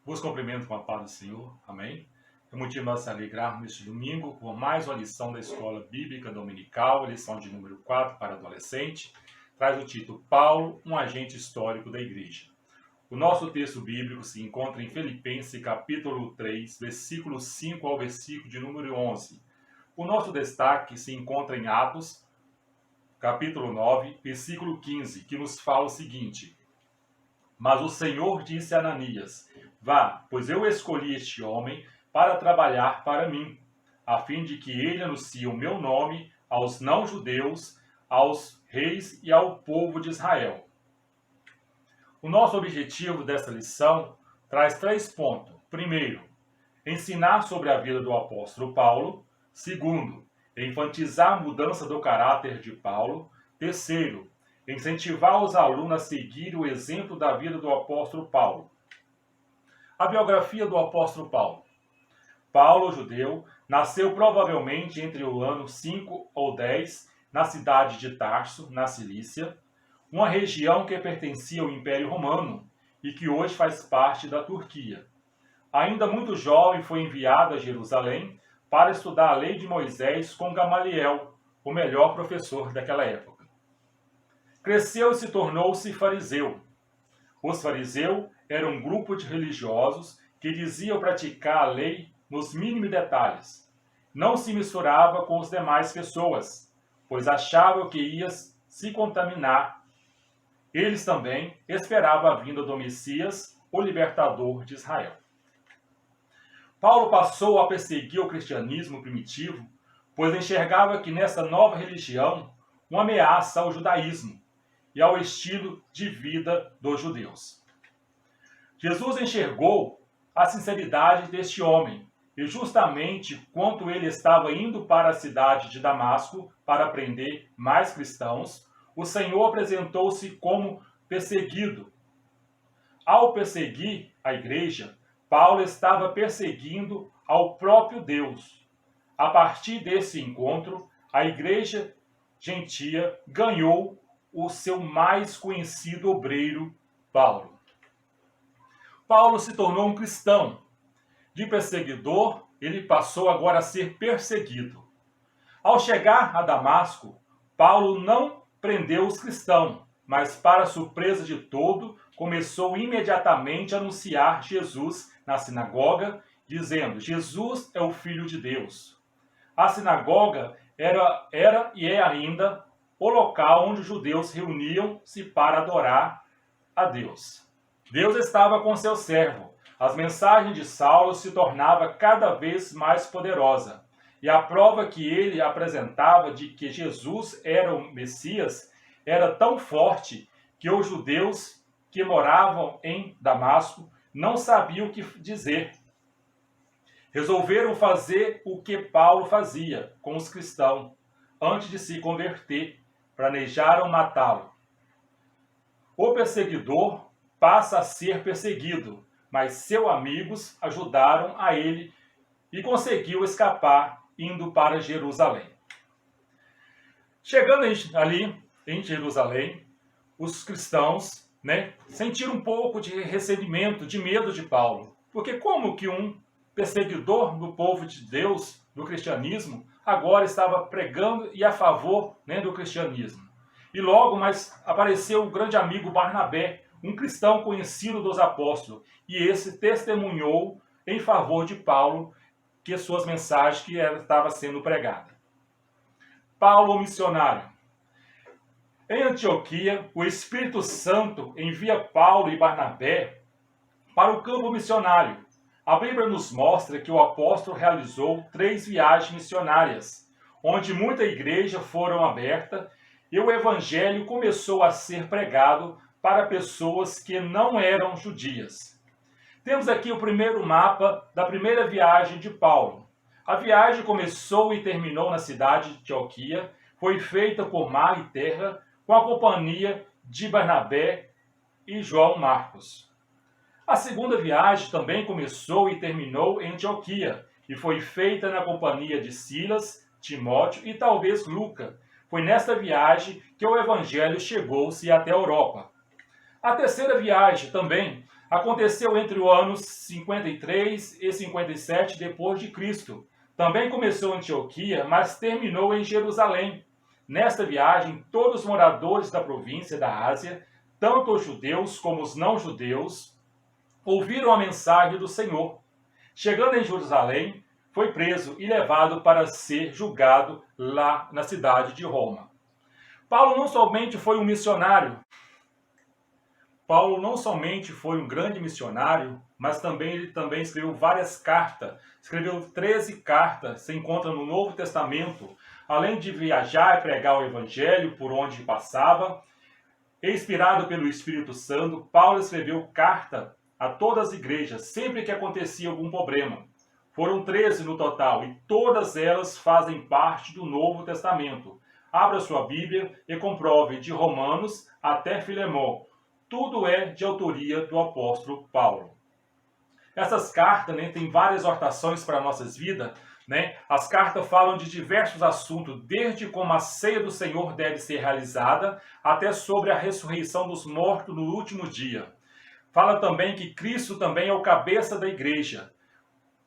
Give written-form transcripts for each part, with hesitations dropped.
Vos cumprimento com a paz do Senhor. Amém. É motivo de nós alegrarmos neste domingo com mais uma lição da Escola Bíblica Dominical, lição de número 4 para adolescente. Traz o título Paulo, um agente histórico da Igreja. O nosso texto bíblico se encontra em Filipenses, capítulo 3, versículo 5 ao versículo de número 11. O nosso destaque se encontra em Atos, capítulo 9, versículo 15, que nos fala o seguinte: Mas o Senhor disse a Ananias: Vá, pois eu escolhi este homem para trabalhar para mim, a fim de que ele anuncie o meu nome aos não-judeus, aos reis e ao povo de Israel. O nosso objetivo desta lição traz 3 pontos. Primeiro, ensinar sobre a vida do apóstolo Paulo. Segundo, enfatizar a mudança do caráter de Paulo. Terceiro, incentivar os alunos a seguir o exemplo da vida do apóstolo Paulo. A biografia do apóstolo Paulo. Paulo, judeu, nasceu provavelmente entre o ano 5 ou 10 na cidade de Tarso, na Cilícia, uma região que pertencia ao Império Romano e que hoje faz parte da Turquia. Ainda muito jovem, foi enviado a Jerusalém para estudar a lei de Moisés com Gamaliel, o melhor professor daquela época. Cresceu e se tornou-se fariseu. Os fariseus eram um grupo de religiosos que diziam praticar a lei nos mínimos detalhes. Não se misturava com as demais pessoas, pois achavam que ia se contaminar. Eles também esperavam a vinda do Messias, o libertador de Israel. Paulo passou a perseguir o cristianismo primitivo, pois enxergava que nessa nova religião uma ameaça ao judaísmo e ao estilo de vida dos judeus. Jesus enxergou a sinceridade deste homem e justamente quando ele estava indo para a cidade de Damasco para prender mais cristãos, o Senhor apresentou-se como perseguido. Ao perseguir a igreja, Paulo estava perseguindo ao próprio Deus. A partir desse encontro, a igreja gentia ganhou o seu mais conhecido obreiro, Paulo. Paulo se tornou um cristão. De perseguidor, ele passou agora a ser perseguido. Ao chegar a Damasco, Paulo não prendeu os cristãos, mas, para surpresa de todo, começou imediatamente a anunciar Jesus na sinagoga, dizendo: Jesus é o Filho de Deus. A sinagoga era e é ainda o local onde os judeus reuniam-se para adorar a Deus. Deus estava com seu servo. As mensagens de Saulo se tornavam cada vez mais poderosas. E a prova que ele apresentava de que Jesus era o Messias era tão forte que os judeus que moravam em Damasco não sabiam o que dizer. Resolveram fazer o que Paulo fazia com os cristãos antes de se converter. Planejaram matá-lo. O perseguidor passa a ser perseguido, mas seus amigos ajudaram a ele e conseguiu escapar indo para Jerusalém. Chegando ali em Jerusalém, os cristãos sentiram um pouco de ressentimento, de medo de Paulo. Porque como que um perseguidor do povo de Deus, do cristianismo, agora estava pregando e a favor do cristianismo? E logo mais apareceu o grande amigo Barnabé, um cristão conhecido dos apóstolos, e esse testemunhou em favor de Paulo que suas mensagens que estavam sendo pregadas. Paulo, o missionário. Em Antioquia, o Espírito Santo envia Paulo e Barnabé para o campo missionário. A Bíblia nos mostra que o apóstolo realizou 3 viagens missionárias, onde muita igreja foram abertas e o evangelho começou a ser pregado para pessoas que não eram judias. Temos aqui o primeiro mapa da primeira viagem de Paulo. A viagem começou e terminou na cidade de Antioquia, foi feita por mar e terra, com a companhia de Barnabé e João Marcos. A segunda viagem também começou e terminou em Antioquia, e foi feita na companhia de Silas, Timóteo e talvez Lucas. Foi nesta viagem que o evangelho chegou-se até a Europa. A terceira viagem também aconteceu entre os anos 53 e 57 depois de Cristo. Também começou em Antioquia, mas terminou em Jerusalém. Nesta viagem, todos os moradores da província da Ásia, tanto os judeus como os não-judeus, ouviram a mensagem do Senhor. Chegando em Jerusalém, foi preso e levado para ser julgado lá na cidade de Roma. Paulo não somente foi um missionário, Paulo não somente foi um grande missionário, mas ele também escreveu várias cartas. Escreveu 13 cartas, se encontra no Novo Testamento. Além de viajar e pregar o Evangelho por onde passava, inspirado pelo Espírito Santo, Paulo escreveu carta a todas as igrejas, sempre que acontecia algum problema. Foram 13 no total, e todas elas fazem parte do Novo Testamento. Abra sua Bíblia e comprove de Romanos até Filemão. Tudo é de autoria do apóstolo Paulo. Essas cartas têm várias exortações para nossas vidas. As cartas falam de diversos assuntos, desde como a ceia do Senhor deve ser realizada, até sobre a ressurreição dos mortos no último dia. Fala também que Cristo também é o cabeça da igreja.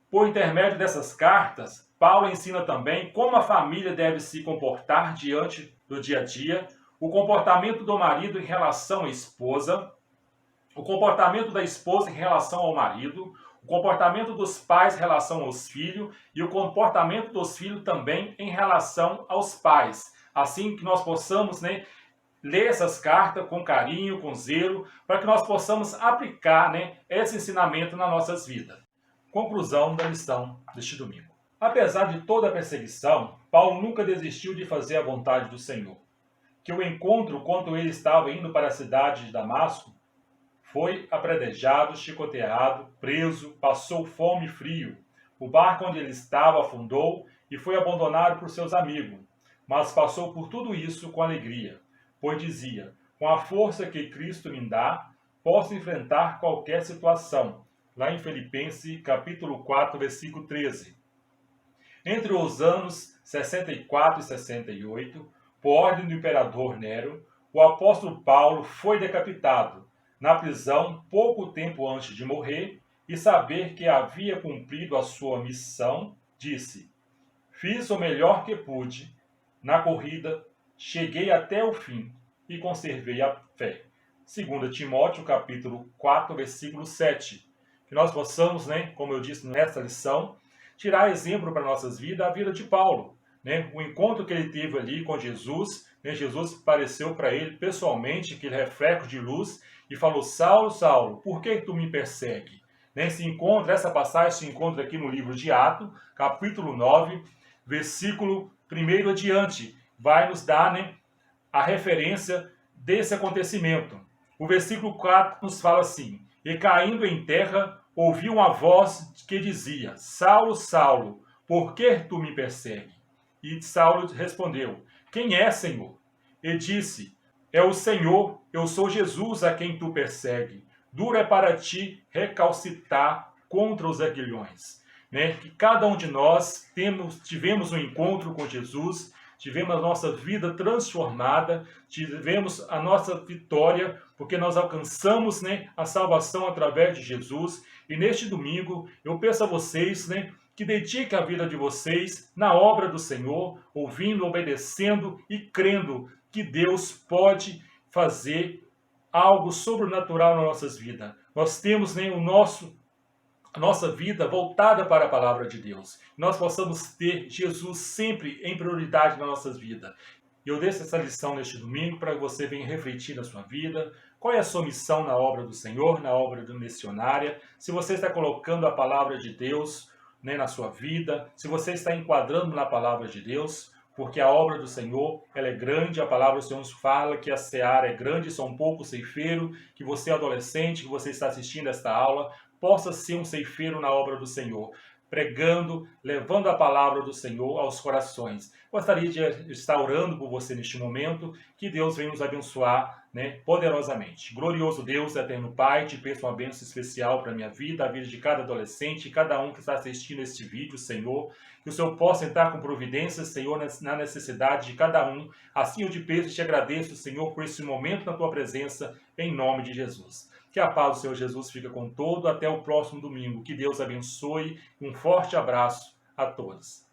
Por intermédio dessas cartas, Paulo ensina também como a família deve se comportar diante do dia a dia, o comportamento do marido em relação à esposa, o comportamento da esposa em relação ao marido, o comportamento dos pais em relação aos filhos e o comportamento dos filhos também em relação aos pais. Assim que nós possamos ler essas cartas com carinho, com zelo, para que nós possamos aplicar esse ensinamento nas nossas vidas. Conclusão da lição deste domingo. Apesar de toda a perseguição, Paulo nunca desistiu de fazer a vontade do Senhor. Que o encontro, quando ele estava indo para a cidade de Damasco, foi apredejado, chicoteado, preso, passou fome e frio. O barco onde ele estava afundou e foi abandonado por seus amigos, mas passou por tudo isso com alegria, pois dizia: com a força que Cristo me dá, posso enfrentar qualquer situação. Lá em Filipenses, capítulo 4, versículo 13. Entre os anos 64 e 68, por ordem do imperador Nero, o apóstolo Paulo foi decapitado na prisão pouco tempo antes de morrer, e saber que havia cumprido a sua missão, disse: fiz o melhor que pude na corrida, cheguei até o fim e conservei a fé. 2 Timóteo, capítulo 4, versículo 7. Que nós possamos, como eu disse nesta lição, tirar exemplo para nossas vidas, a vida de Paulo. O encontro que ele teve ali com Jesus, Jesus apareceu para ele pessoalmente, aquele reflexo de luz, e falou: Saulo, Saulo, por que tu me persegue? Essa passagem se encontra aqui no livro de Atos, capítulo 9, versículo 1 adiante. Vai nos dar a referência desse acontecimento. O versículo 4 nos fala assim: e caindo em terra, ouviu uma voz que dizia: Saulo, Saulo, por que tu me persegue? E Saulo respondeu: quem é, Senhor? E disse: é o Senhor, eu sou Jesus a quem tu persegue. Duro é para ti recalcitar contra os aguilhões. Que cada um de nós tivemos um encontro com Jesus, tivemos a nossa vida transformada, tivemos a nossa vitória, porque nós alcançamos a salvação através de Jesus. E neste domingo, eu peço a vocês que dediquem a vida de vocês na obra do Senhor, ouvindo, obedecendo e crendo que Deus pode fazer algo sobrenatural nas nossas vidas. Nós temos a nossa vida voltada para a palavra de Deus. Nós possamos ter Jesus sempre em prioridade nas nossas vidas. Eu deixo essa lição neste domingo para que você venha refletir na sua vida. Qual é a sua missão na obra do Senhor, na obra do missionária? Se você está colocando a palavra de Deus na sua vida, se você está enquadrando na palavra de Deus, porque a obra do Senhor ela é grande, a palavra do Senhor nos fala que a seara é grande, são poucos ceifeiros, que você é adolescente, que você está assistindo esta aula, possa ser um ceifeiro na obra do Senhor, pregando, levando a palavra do Senhor aos corações. Gostaria de estar orando por você neste momento, que Deus venha nos abençoar né, poderosamente. Glorioso Deus, eterno Pai, te peço uma bênção especial para a minha vida, a vida de cada adolescente, cada um que está assistindo este vídeo, Senhor, que o Senhor possa entrar com providências, Senhor, na necessidade de cada um. Assim eu te peço e te agradeço, Senhor, por esse momento na tua presença, em nome de Jesus. Que a paz do Senhor Jesus fica com todo, até o próximo domingo. Que Deus abençoe. Um forte abraço a todos.